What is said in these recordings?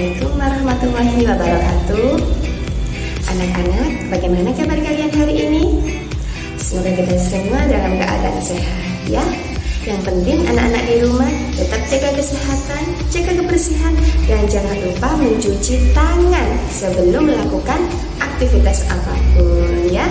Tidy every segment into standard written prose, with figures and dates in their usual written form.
Assalamualaikum warahmatullahi wabarakatuh. Anak-anak, bagaimana kabar kalian hari ini? Semoga kita semua dalam keadaan sehat ya. Yang penting anak-anak di rumah tetap jaga kesehatan, jaga kebersihan, dan jangan lupa mencuci tangan sebelum melakukan aktivitas apapun ya.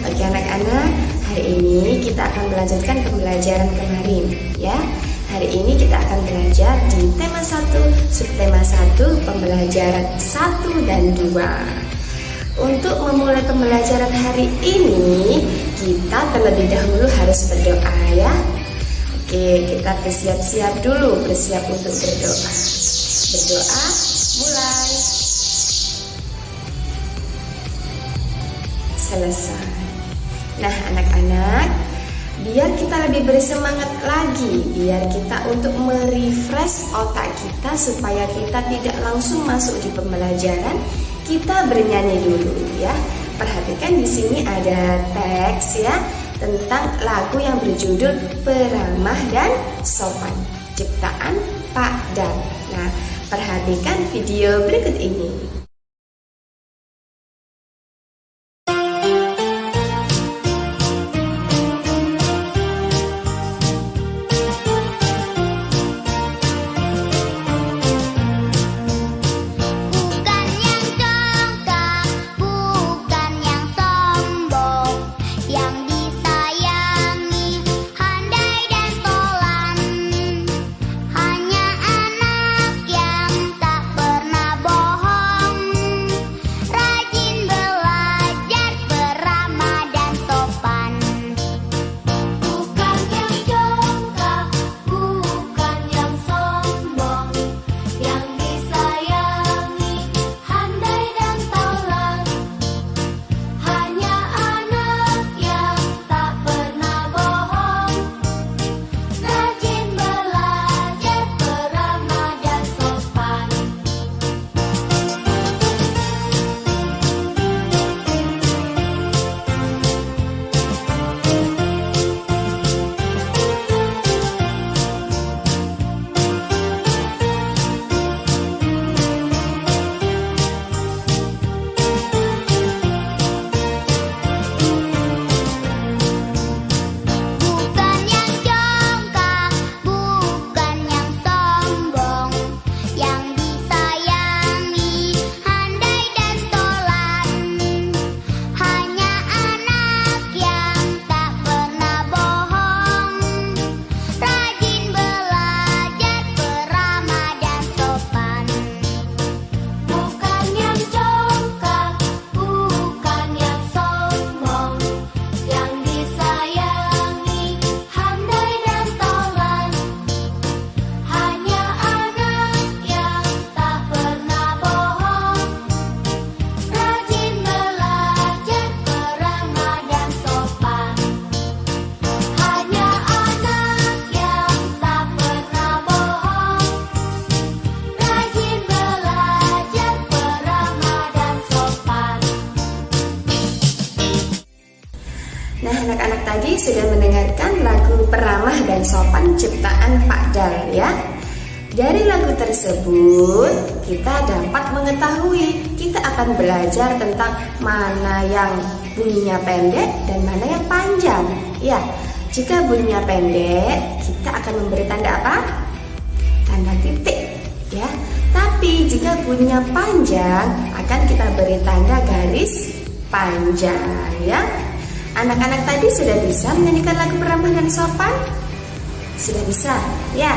Bagi anak-anak, hari ini kita akan melanjutkan pembelajaran kemarin ya. Hari ini kita akan belajar di tema 1, subtema 1, pembelajaran 1 dan 2. Untuk memulai pembelajaran hari ini, kita terlebih dahulu harus berdoa ya. Oke, kita bersiap-siap dulu, bersiap untuk berdoa. Berdoa, mulai. Selesai. Nah, anak-anak, biar kita lebih bersemangat lagi, biar kita untuk merefresh otak kita supaya kita tidak langsung masuk di pembelajaran, kita bernyanyi dulu ya. Perhatikan di sini ada teks ya tentang lagu yang berjudul Peramah dan Sopan, ciptaan Pak Dan. Nah, perhatikan video berikut ini. Nah, anak-anak tadi sudah mendengarkan lagu Peramah dan Sopan ciptaan Pak Dal ya. Dari lagu tersebut kita dapat mengetahui, kita akan belajar tentang mana yang bunyinya pendek dan mana yang panjang. Ya, jika bunyinya pendek, kita akan memberi tanda apa? Tanda titik ya. Tapi jika bunyinya panjang, akan kita beri tanda garis panjang ya. Anak-anak tadi sudah bisa menyanyikan lagu Peramah dan Sopan? Sudah bisa? Ya.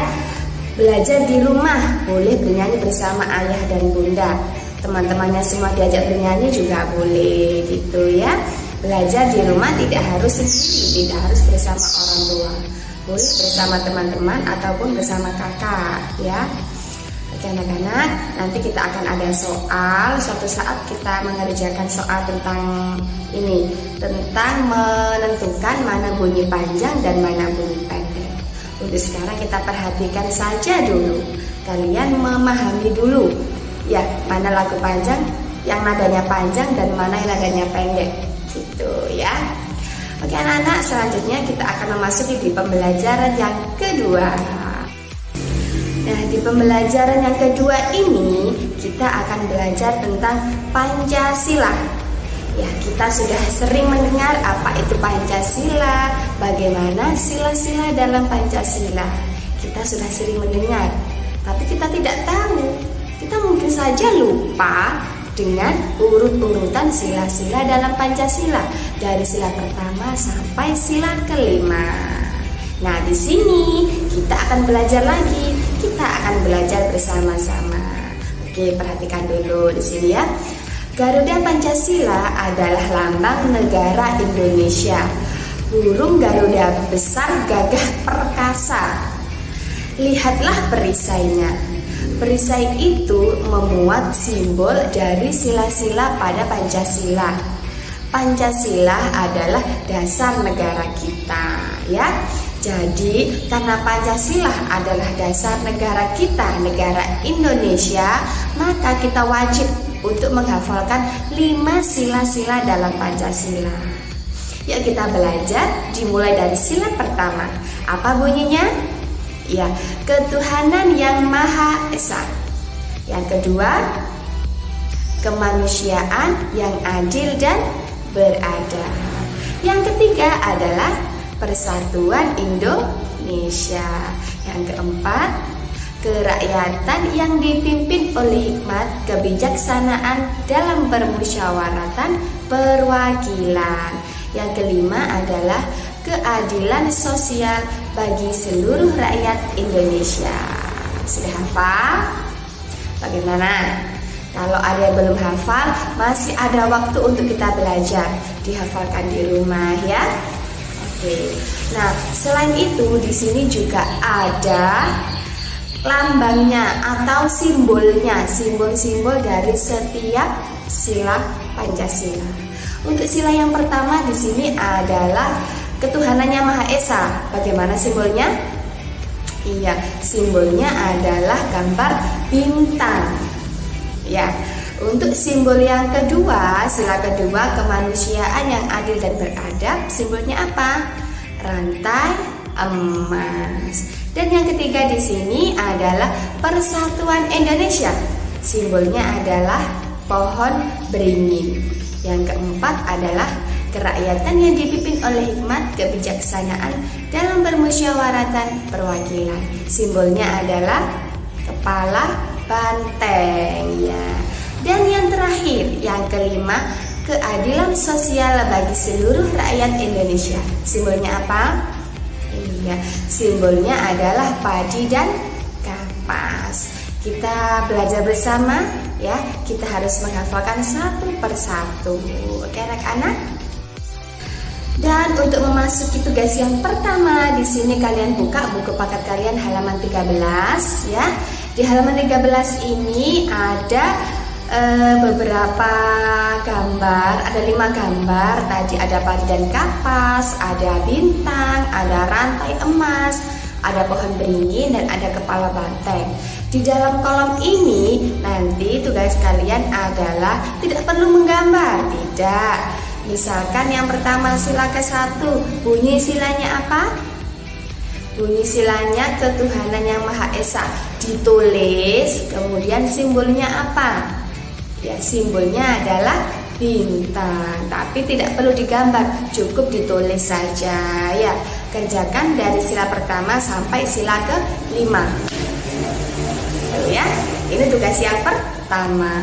Belajar di rumah boleh bernyanyi bersama ayah dan bunda. Teman-temannya semua diajak bernyanyi juga boleh gitu ya. Belajar di rumah tidak harus sendiri, tidak harus bersama orang tua. Boleh bersama teman-teman ataupun bersama kakak ya. Oke anak-anak, nanti kita akan ada soal. Suatu saat kita mengerjakan soal tentang ini, tentang menentukan mana bunyi panjang dan mana bunyi pendek. Untuk sekarang kita perhatikan saja dulu. Kalian memahami dulu ya, mana lagu panjang yang nadanya panjang dan mana yang nadanya pendek gitu ya. Oke anak-anak, selanjutnya kita akan memasuki di pembelajaran yang kedua. Nah, di pembelajaran yang kedua ini kita akan belajar tentang Pancasila. Ya, kita sudah sering mendengar apa itu Pancasila, bagaimana sila-sila dalam Pancasila. Kita sudah sering mendengar, tapi kita tidak tahu. Kita mungkin saja lupa dengan urut-urutan sila-sila dalam Pancasila dari sila pertama sampai sila kelima. Nah, di sini kita akan belajar lagi. Kita akan belajar bersama-sama. Oke, perhatikan dulu di sini ya. Garuda Pancasila adalah lambang negara Indonesia. Burung Garuda besar gagah perkasa. Lihatlah perisainya. Perisai itu memuat simbol dari sila-sila pada Pancasila. Pancasila adalah dasar negara kita, ya. Jadi, karena Pancasila adalah dasar negara kita, negara Indonesia, maka kita wajib untuk menghafalkan 5 sila-sila dalam Pancasila. Yuk kita belajar dimulai dari sila pertama. Apa bunyinya? Ya, ketuhanan yang Maha Esa. Yang kedua, kemanusiaan yang adil dan beradab. Yang ketiga adalah persatuan Indonesia. Yang keempat, kerakyatan yang dipimpin oleh hikmat kebijaksanaan dalam permusyawaratan perwakilan. Yang kelima adalah keadilan sosial bagi seluruh rakyat Indonesia. Sudah hafal? Bagaimana? Kalau ada yang belum hafal, masih ada waktu untuk kita belajar. Dihafalkan di rumah ya. Oke. Nah, selain itu di sini juga ada lambangnya atau simbolnya, simbol-simbol dari setiap sila Pancasila. Untuk sila yang pertama di sini adalah ketuhanan yang Maha Esa. Bagaimana simbolnya? Iya, simbolnya adalah gambar bintang. Ya. Untuk simbol yang kedua, sila kedua, kemanusiaan yang adil dan beradab, simbolnya apa? Rantai emas. Dan yang ketiga di sini adalah persatuan Indonesia. Simbolnya adalah pohon beringin. Yang keempat adalah kerakyatan yang dipimpin oleh hikmat kebijaksanaan dalam permusyawaratan perwakilan. Simbolnya adalah kepala banteng ya. Dan yang terakhir, yang kelima, keadilan sosial bagi seluruh rakyat Indonesia. Simbolnya apa? Iya, simbolnya adalah padi dan kapas. Kita belajar bersama ya. Kita harus menghafalkan satu persatu. Oke, anak-anak? Dan untuk memasuki tugas yang pertama, di sini kalian buka buku paket kalian halaman 13 ya. Di halaman 13 ini ada beberapa gambar, ada 5 gambar. Tadi ada padi dan kapas, ada bintang, ada rantai emas, ada pohon beringin, dan ada kepala banteng. Di dalam kolom ini nanti tugas kalian adalah tidak perlu menggambar, tidak. Misalkan yang pertama sila ke-1, bunyi silanya apa? Bunyi silanya ketuhanan yang Maha Esa. Ditulis, kemudian simbolnya apa? Ya, simbolnya adalah bintang, tapi tidak perlu digambar, cukup ditulis saja ya. Kerjakan dari sila pertama sampai sila ke-5. Ya, ini tugas yang pertama.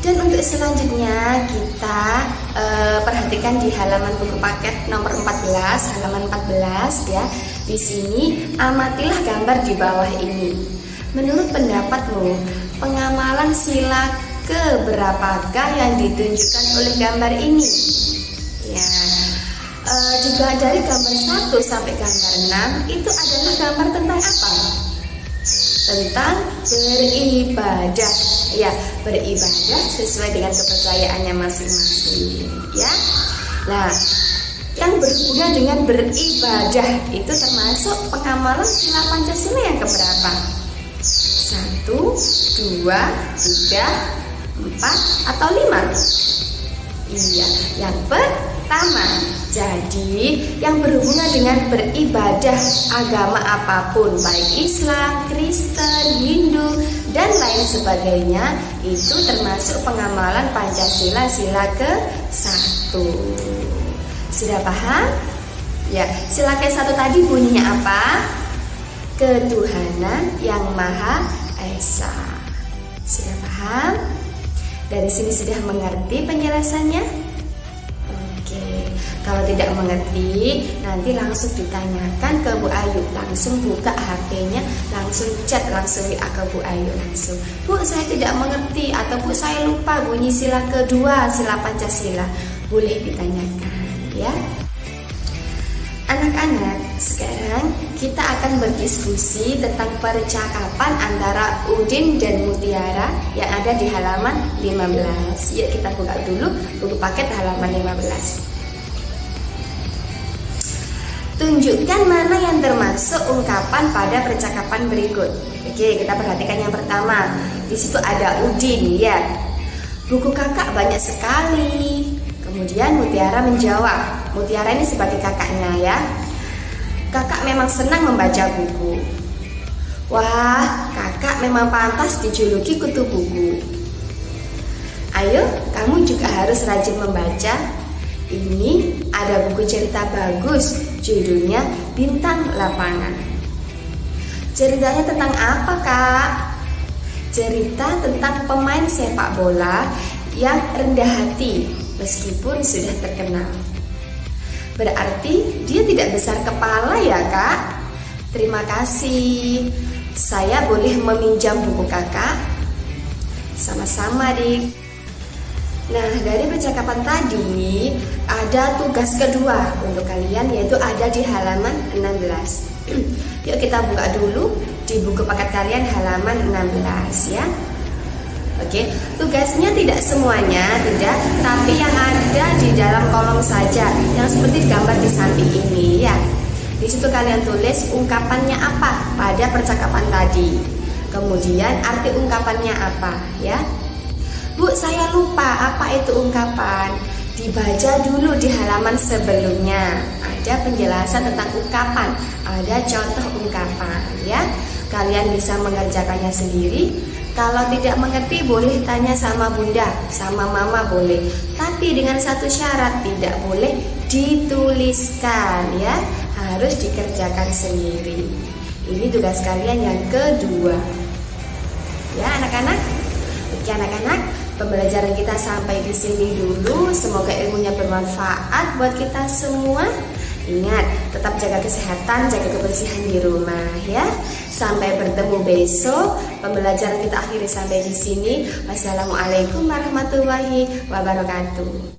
Dan untuk selanjutnya kita perhatikan di halaman buku paket nomor 14, halaman 14 ya. Di sini amatilah gambar di bawah ini. Menurut pendapatmu, pengamalan sila keberapakah yang ditunjukkan oleh gambar ini? Ya, juga dari gambar 1 sampai gambar 6 itu adalah gambar tentang apa? Tentang beribadah. Ya, beribadah sesuai dengan kepercayaannya masing-masing. Ya, nah, yang berhubungan dengan beribadah itu termasuk pengamalan sila Pancasila yang keberapa? 1, 2, 3, 4, atau 5? Iya, yang pertama, jadi yang berhubungan dengan beribadah agama apapun, baik Islam, Kristen, Hindu, dan lain sebagainya, itu termasuk pengamalan Pancasila sila ke-1. Sudah paham? Ya, sila ke-1 tadi bunyinya apa? Ketuhanan yang Maha Esa. Sudah paham? Dari sini sudah mengerti penjelasannya? Oke, kalau tidak mengerti, nanti langsung ditanyakan ke Bu Ayu. Langsung buka HP-nya, langsung chat, langsung WA ke Bu Ayu langsung. Bu, saya tidak mengerti, atau Bu, saya lupa bunyi sila kedua, sila Pancasila. Boleh ditanyakan, ya. Anak-anak, sekarang kita akan berdiskusi tentang percakapan antara Udin dan Mutiara yang ada di halaman 15. Yuk kita buka dulu buku paket halaman 15. Tunjukkan mana yang termasuk ungkapan pada percakapan berikut. Oke, kita perhatikan yang pertama. Di situ ada Udin, ya. Buku kakak banyak sekali. Kemudian Mutiara menjawab. Mutiara ini sebagai kakaknya, ya. Kakak memang senang membaca buku. Wah, kakak memang pantas dijuluki kutu buku. Ayo, kamu juga harus rajin membaca. Ini ada buku cerita bagus, judulnya Bintang Lapangan. Ceritanya tentang apa, Kak? Cerita tentang pemain sepak bola yang rendah hati meskipun sudah terkenal. Berarti dia tidak besar kepala, ya, Kak? Terima kasih. Saya boleh meminjam buku kakak? Sama-sama, Dik. Nah, dari percakapan tadi ada tugas kedua untuk kalian, yaitu ada di halaman 16. Yuk kita buka dulu di buku paket kalian halaman 16, ya. Oke, tugasnya tidak semuanya, tidak, tapi yang ada di dalam kolom saja, yang seperti gambar di samping ini, ya. Di situ kalian tulis ungkapannya apa pada percakapan tadi. Kemudian arti ungkapannya apa, ya. Bu, saya lupa apa itu ungkapan. Dibaca dulu di halaman sebelumnya. Ada penjelasan tentang ungkapan, ada contoh ungkapan, ya. Kalian bisa mengerjakannya sendiri. Kalau tidak mengerti boleh tanya sama bunda, sama mama boleh. Tapi dengan satu syarat, tidak boleh dituliskan, ya. Harus dikerjakan sendiri. Ini tugas kalian yang kedua. Ya, anak-anak. Oke, anak-anak, pembelajaran kita sampai di sini dulu. Semoga ilmunya bermanfaat buat kita semua. Ingat, tetap jaga kesehatan, jaga kebersihan di rumah, ya. Sampai bertemu besok. Pembelajaran kita akhiri sampai di sini. Wassalamualaikum warahmatullahi wabarakatuh.